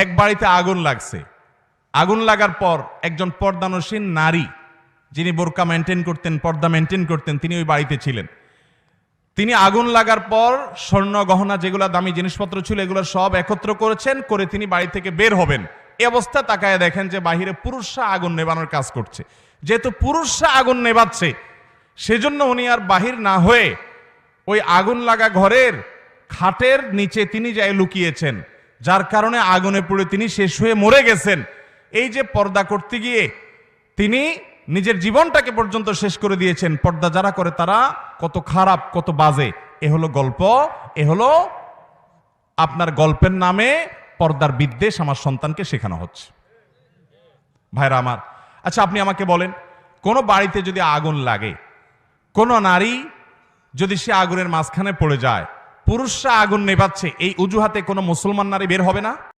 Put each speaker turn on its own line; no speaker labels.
এক বাড়িতে আগুন লাগছে। আগুন লাগার পর একজন পর্দানসীন নারী, যিনি বোরকা মেনটেন করতেন, পর্দা মেনটেন করতেন, তিনি ওই বাড়িতে ছিলেন। তিনি আগুন লাগার পর স্বর্ণ গহনা যেগুলো দামি জিনিসপত্র ছিল এগুলো সব একত্র করেছেন, করে তিনি বাড়ি থেকে বের হবেন। এই অবস্থা তাকায় দেখেন যে বাহিরে পুরুষরা আগুন নেভানোর কাজ করছে। যেহেতু পুরুষরা আগুন নেভাচ্ছে, সেজন্য উনি আর বাহির না হয়ে ওই আগুন লাগা ঘরের খাটের নিচে তিনি যাই লুকিয়েছেন, যার কারণে আগুনে পুড়ে তিনি শেষ হয়ে মরে গেছেন। এই যে পর্দা করতে গিয়ে তিনি নিজের জীবনটাকে পর্যন্ত শেষ করে দিয়েছেন। পর্দা যারা করে তারা কত খারাপ, কত বাজে। এ হলো গল্প, এ হলো আপনার গল্পের নামে পর্দার বিদ্বেষ আমার সন্তানকে শেখানো হচ্ছে। ভাইরা আমার, আচ্ছা আপনি আমাকে বলেন, কোন বাড়িতে যদি আগুন লাগে, কোন নারী যদি সে আগুনের মাঝখানে পড়ে যায়, পুরুষরা আগুন নেভাচ্ছে, এই অজুহাতে কোনো মুসলমান নারী বের হবে না?